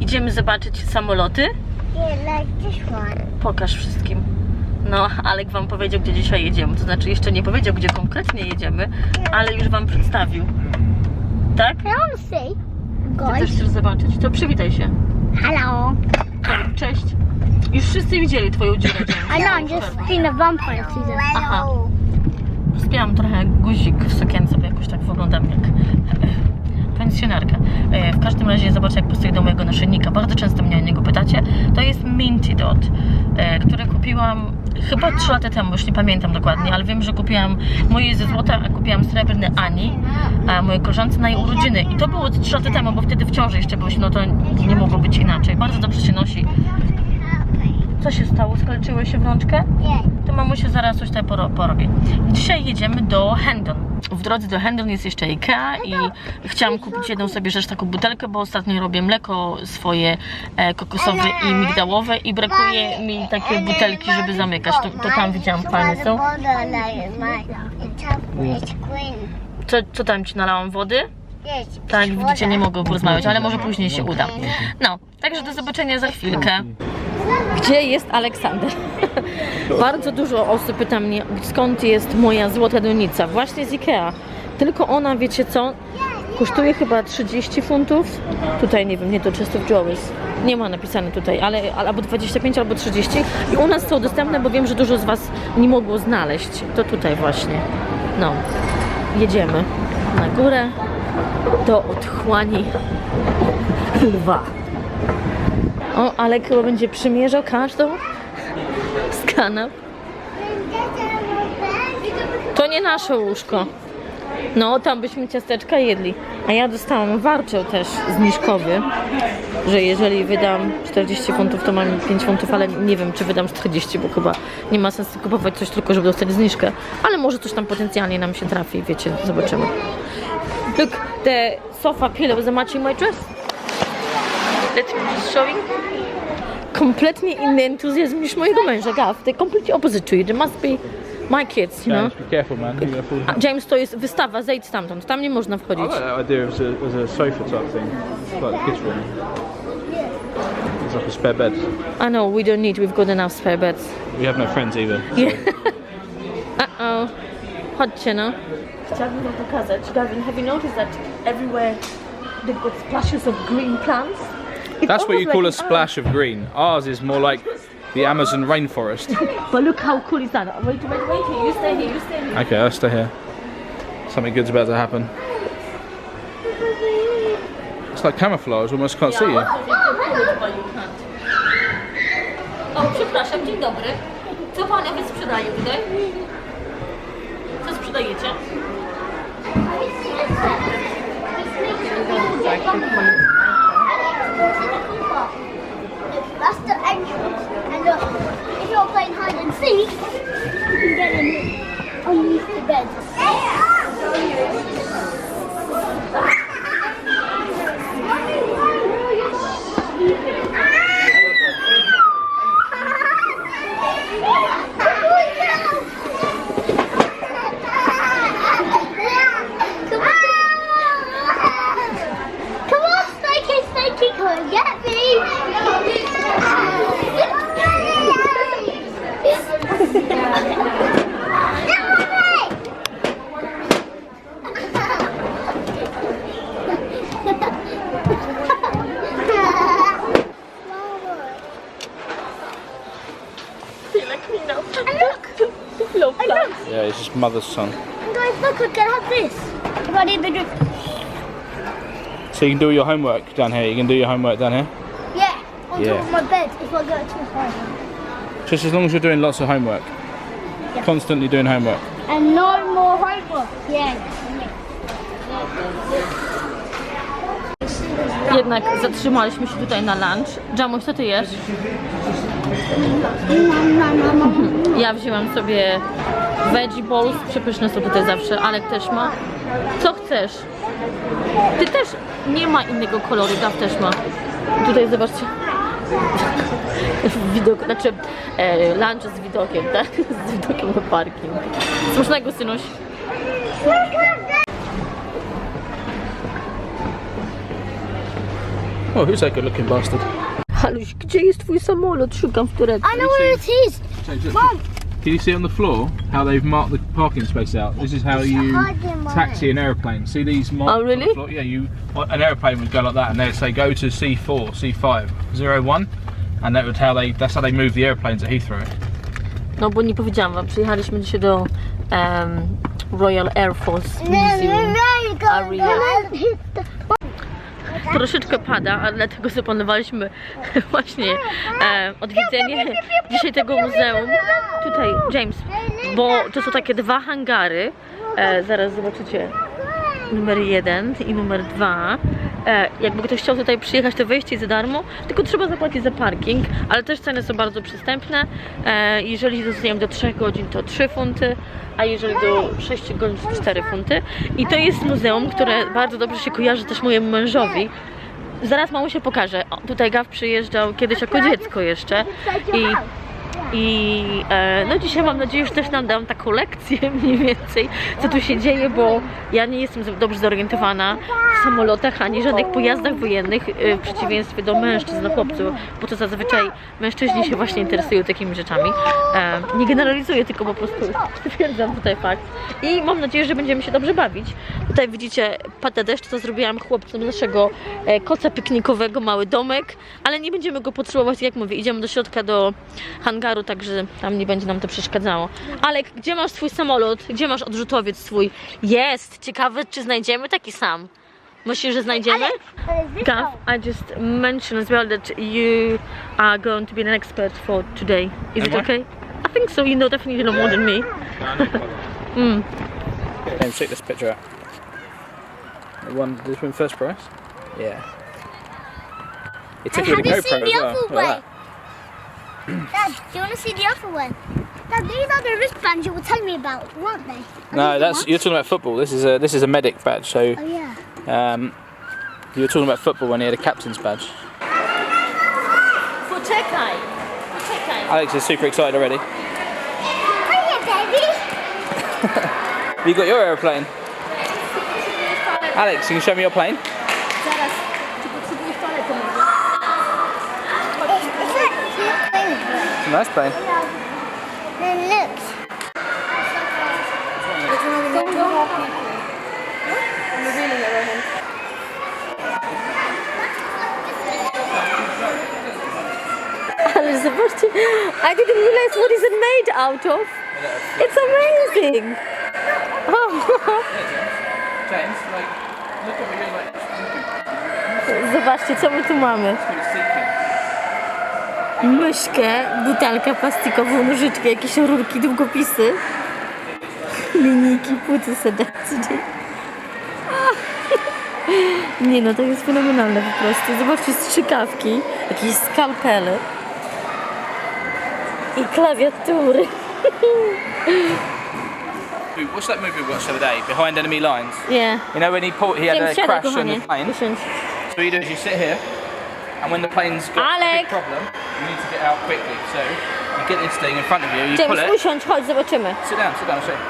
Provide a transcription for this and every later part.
Idziemy zobaczyć samoloty. Pokaż wszystkim. No, Alek wam powiedział, gdzie dzisiaj jedziemy. To znaczy jeszcze nie powiedział, gdzie konkretnie jedziemy, ale już wam przedstawił. Tak? Ty też chcesz zobaczyć. To przywitaj się. Hello. Cześć. Już wszyscy widzieli twoją dziurę. I know, I'm just seeing the vampire season. Aha. Spiałam trochę guzik w sukience, bo jakoś tak wyglądam jak pensjonarka. W każdym razie zobaczcie, jak pasuje do mojego naszyjnika. Bardzo często mnie o niego pytacie. To jest Minty Dot, które kupiłam chyba 3 lata temu, już nie pamiętam dokładnie, ale wiem, że kupiłam moje ze złota, a kupiłam srebrny Ani, a mojej koleżance na jej urodziny. I to było 3 lata temu, bo wtedy w ciąży jeszcze byliśmy, no to nie mogło być inaczej. Bardzo dobrze się nosi. Co się stało? Skaleczyły się w rączkę? To mamusia zaraz coś tutaj porobi. Dzisiaj jedziemy do Hendon. W drodze do Hendon jest jeszcze Ikea i chciałam kupić jedną sobie rzecz, taką butelkę, bo ostatnio robię mleko swoje kokosowe i migdałowe i brakuje mi takiej butelki, żeby zamykać. To tam widziałam, fajne są. Co tam ci nalałam? Wody? Tak, widzicie, nie mogę porozmawiać, ale może później się uda. No, także do zobaczenia za chwilkę. Gdzie jest Aleksander? Bardzo dużo osób pyta mnie, skąd jest moja złota donica. Właśnie z Ikea. Tylko ona, wiecie co, kosztuje chyba 30 funtów. Tutaj nie wiem, nie to chest of jewels. Nie ma napisane tutaj, ale albo 25, albo 30. I u nas są dostępne, bo wiem, że dużo z was nie mogło znaleźć. To tutaj właśnie. No, jedziemy na górę do otchłani lwa. O, Alek chyba będzie przymierzał każdą z kanap. To nie nasze łóżko. No, tam byśmy ciasteczka jedli. A ja dostałam voucher też zniżkowy, że jeżeli wydam 40 funtów, to mam 5 funtów, ale nie wiem, czy wydam 40, bo chyba nie ma sensu kupować coś tylko, żeby dostać zniżkę. Ale może coś tam potencjalnie nam się trafi, wiecie, zobaczymy. Look, the sofa pillow is matching my dress. Let me just show you. Kompletnie inny entuzjazm niż mojego męża, Gav. They're completely opposite to you. They must be my kids, you know. James, be careful, man. James, to jest wystawa, zejdź stamtąd. Tam nie można wchodzić. I like that idea as a sofa type thing, like the kids' room. It's like a spare bed. I know, we don't need, we've got enough spare beds. We have no friends either. So. Yeah. Uh-oh. Chodźcie, no. Chciałabym wam pokazać. Gavin, have you noticed that everywhere they've got splashes of green plants? That's what you call a splash of green. Ours is more like the Amazon rainforest. But look how cool is that. Wait here. You stay here, you stay here. Okay, let's stay here. Something good's about to happen. It's like camouflage, almost can't see you. O, przepraszam, dzień dobry. Co panie wy sprzedaje tutaj? Co sprzedajecie? That's the entrance. And look, if you're playing hide and seek, you can get in underneath the bed. Come on, Snakey, come and get me! Yeah, it's just mother's son. And guys, look, we can have this. If I need the drink. So you can do your homework down here. You can do your homework down here. Yeah, on Yeah. top of my bed if I go too far. Just as long as you're doing lots of homework. Yeah. Constantly doing homework. And no more homework. Yeah. Jednak zatrzymaliśmy się tutaj na lunch. Jamuś, co ty jesz? Ja wzięłam sobie veggie balls, przepyszne są tutaj zawsze. Alek też ma. Co chcesz? Ty też nie ma innego koloru, Gav też ma. Tutaj zobaczcie. Widok, znaczy lunch z widokiem, tak? Z widokiem na parking. Smacznego, synuś. Oh, who's that good-looking bastard? Haluś, gdzie jest twój samolot? Szukam w torebce. I know where it is. Mom. Can you see on the floor how they've marked the parking space out? This is how you taxi an aeroplane. See these marks Oh, really? on the floor? Yeah, an aeroplane would go like that, and they'd say go to C4, C5, 01, and that's how they move the airplanes at Heathrow. No bo nie powiedziałam wam, przyjechaliśmy dzisiaj do Royal Air Force Museum Area. Troszeczkę pada, a dlatego zaplanowaliśmy właśnie odwiedzenie dzisiaj tego muzeum. Tutaj, James, bo to są takie dwa hangary. Zaraz zobaczycie numer 1 i numer 2. Jakby ktoś chciał tutaj przyjechać, to wejście jest za darmo, tylko trzeba zapłacić za parking, ale też ceny są bardzo przystępne. Jeżeli zostajemy do 3 godzin, to 3 funty, a jeżeli do 6 godzin, to 4 funty. I to jest muzeum, które bardzo dobrze się kojarzy też mojemu mężowi. Zaraz mamu się pokaże. O, tutaj Gav przyjeżdżał kiedyś jako dziecko jeszcze no dzisiaj mam nadzieję, że też nam dam taką lekcję mniej więcej, co tu się dzieje, bo ja nie jestem dobrze zorientowana w samolotach ani żadnych pojazdach wojennych, w przeciwieństwie do mężczyzn, chłopców, bo to zazwyczaj mężczyźni się właśnie interesują takimi rzeczami. Nie generalizuję, tylko po prostu stwierdzam tutaj fakt i mam nadzieję, że będziemy się dobrze bawić. Tutaj widzicie, pada deszcz, to zrobiłam chłopcom z naszego koca piknikowego mały domek, ale nie będziemy go potrzebować, jak mówię, idziemy do środka, do hangaru, także tam nie będzie nam to przeszkadzało. Alek, gdzie masz swój samolot? Gdzie masz odrzutowiec swój? Jest! Ciekawe, czy znajdziemy taki sam. Myślisz, że znajdziemy? Gav, I just mentioned as well that you are going to be an expert for today. Is it okay? I think so. You know, definitely know more than me. James, check this picture out. Did this win first prize? Yeah. It took you with a GoPro as well. Look at that. Dad, do you want to see the other one? Dad, these are the wristbands you were telling me about, weren't they? No, you're talking about football. This is a medic badge. So, Oh yeah. you were talking about football when he had a captain's badge. Poczekaj! Alex is super excited already. Hiya, baby. Have you got your aeroplane? Alex, can you show me your plane? Zaraz, czy potrzebujesz toalety może? It's a nice plane. Then look. Ale zobaczcie, I didn't realize what is it made out of. It's amazing. James, look over here, Zobaczcie, co my tu mamy. Myszkę, butelkę plastikową, nożyczkę, jakieś rurki, długopisy, linijki, płyty sedackie. Nie no, to jest fenomenalne po prostu. Zobaczcie, strzykawki, jakieś skalpele i klawiatury. What's that movie we watched the other day? Behind Enemy Lines? Yeah. You know when he had a crash on the plane? Usiądź. So what you do is you sit here, and when the plane's got a Alec! big problem, you need to get out quickly. So you get this thing in front of you, you pull James, it. usiądź, chodź, zobaczymy. Sit down, I'll show you.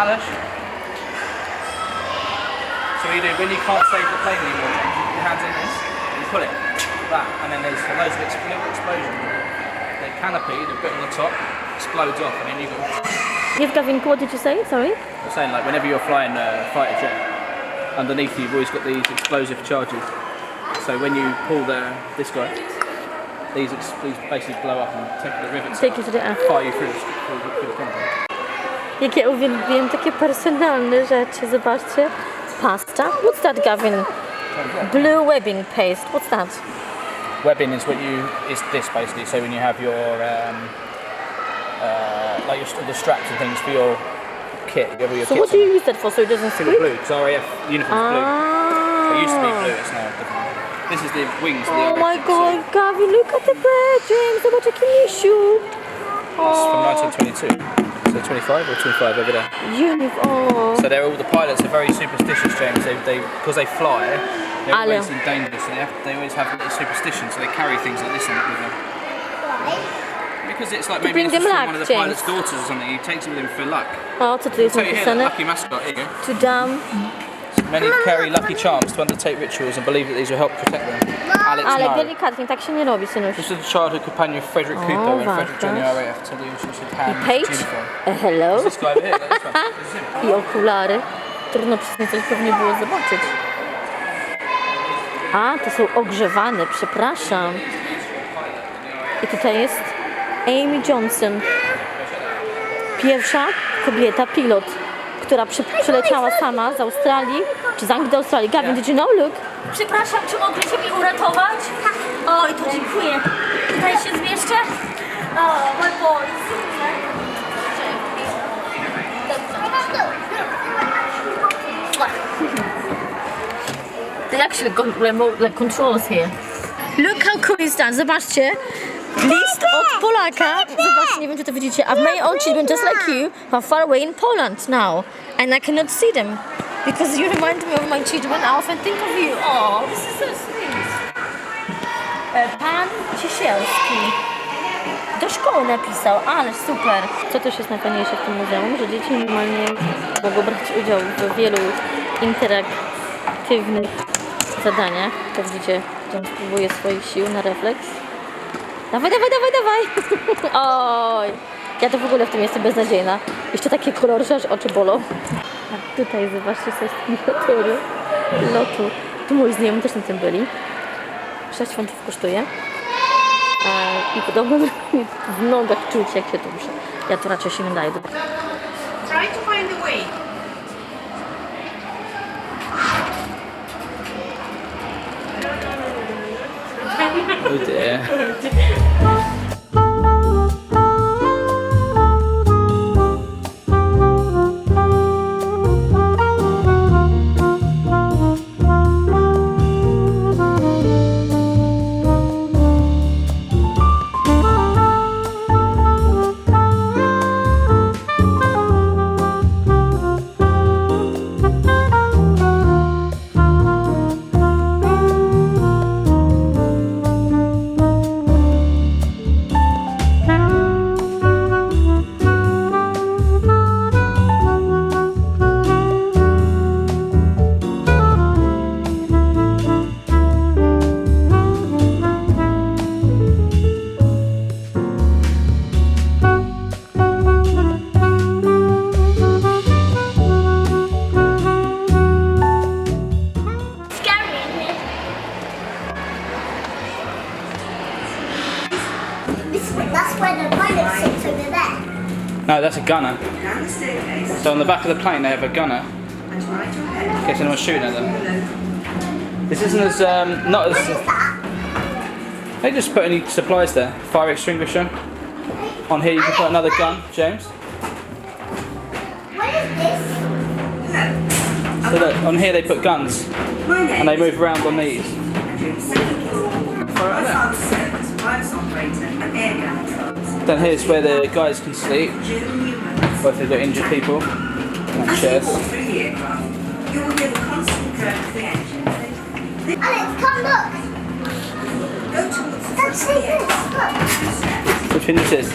Alice. So what you do, when you can't save the plane anymore, you put your hands in this, and you pull it, that, and then there's loads of little explosions. The canopy, the bit on the top, explodes off, and then you go. Yes, Gavin, what did you say? Sorry? I'm saying, like, whenever you're flying a fighter jet, underneath you've always got these explosive charges. So when you pull this guy, these basically blow up and take the rivets, Take you to the air. fire you through the contact. Jakie uwielbiam takie personalne rzeczy, zobaczcie. Pasta. What's that, Gavin? Blue webbing paste. What's that? Webbing is is this basically. So when you have your like the straps and things for your kit, you have all your So kits what do on. you use that for so it doesn't For the squeak? blue, because RAF uniform's blue. It used to be blue, it's now different. This is the wings of the Oh RAF. my god, Gavin, look at the bird, James. Zobacz jaki misiu. It's from 1922. So 25 or 25 over there. Oh. So the pilots are very superstitious, James. Because they fly, they're Ale. always in danger. So they always have a superstition. So they carry things like this in with them. Because it's like maybe bring this is them from luck, one of the James. pilot's daughters or something. He takes it with him for luck. O, co tu jest So you hear the napisane? lucky mascot. Here you go. To dam. Many carry lucky charms to undertake rituals and believe that these will help protect them. Alex Ale no. delikatnie, tak się nie robi, synuś. This is the childhood companion of Frederick Cooper when Frederick joined the RAF to the use of hand Page? uniform. Hello? This guy over here, look, this one. This is him. I okulary. Trudno przez nie coś pewnie było zobaczyć. A, to są ogrzewane, przepraszam. I tutaj jest Amy Johnson. Pierwsza kobieta, pilot, która przyleciała sama z Australii, czy z Anglii do Australii. Gavin, did you know? Look. Przepraszam, czy mogliście mi uratować? Oj, to dziękuję. Tutaj się zmieszczę? O, my boys. To jak się controls here? Look how cool is that. Zobaczcie. List od Polaka. Zobaczcie, nie wiem, czy to widzicie. I've my own children just like you who are far away in Poland now. And I cannot see them. Because you remind me of my children. I often think of you. Oh, this is so sweet. Pan Ciesielski. Do szkoły napisał, ale super. Co też jest najfajniejsze w tym muzeum, że dzieci normalnie mogą brać udział w wielu interaktywnych zadaniach. To widzicie, że on spróbuje swoich sił na refleks. Dawaj, dawaj, dawaj, dawaj! Oj! Ja to w ogóle w tym jestem beznadziejna. Jeszcze takie kolory, że aż oczy bolą. A tutaj zobaczcie sobie miniatury lotu. Tu moi znajomi też na tym byli. 6 funtów kosztuje. I podobno w nogach czuć, jak się to rusza. Ja tu raczej się nie daję. Try to find the way. Oh dear. That's where the pilot sits over there. No, that's a gunner. So on the back of the plane they have a gunner. In case anyone's shooting at them. This isn't as, not as... What is that? They just put any supplies there. Fire extinguisher. On here you can put another gun, James. What is this? So look, on here they put guns. And they move around on these. Then here's where the guys can sleep. Or if they've got injured people. And have chairs. Alex, come look. Let's see this. Look. Which one is this?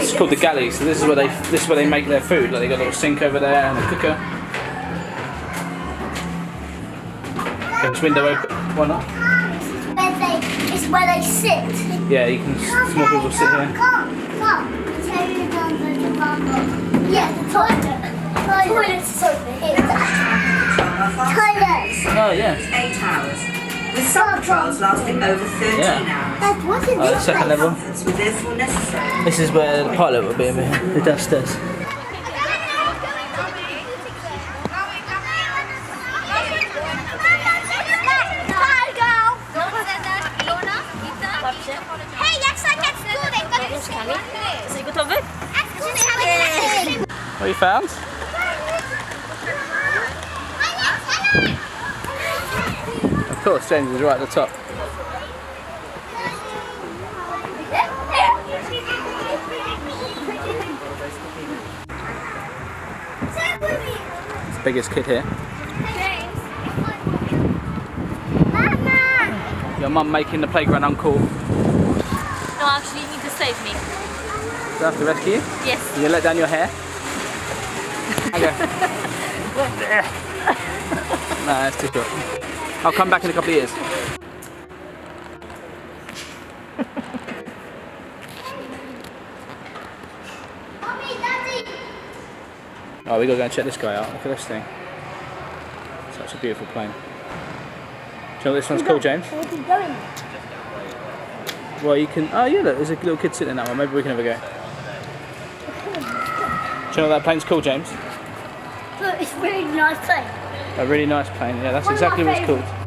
It's called the galley. So this is where they make their food. Like they got a little sink over there and a cooker. Okay, this window open. Why not? It's where they sit. Yeah, you can. Small people sit here. Come. Yeah, the toilet. Toilet's over here. Toilet. Oh yeah. 8 hours. With some trials lasting over 13 Yeah. hours. That wasn't Oh, this the second place. level. Comforts were therefore necessary. This is where the pilot will be over here. The downstairs. Hey, jak tak jak w górę, Jesteś gotowy? What you found? Of course, James is right at the top. It's the biggest kid here. Your mum making the playground uncool. No, actually you need to save me. Do I have to rescue you? Yes. You let down your hair? Okay. No, that's too short. I'll come back in a couple of years. Mommy, Daddy. Oh, we gotta go and check this guy out. Look at this thing. Such a beautiful plane. Do you know what this one's called, James? Where's he going? Well, you can. Oh, yeah, look, there's a little kid sitting in that one. Maybe we can have a go. Do you know what that plane's called, James? Look, it's a really nice thing. A really nice plane. Yeah, that's One of exactly my what it's called. favourites.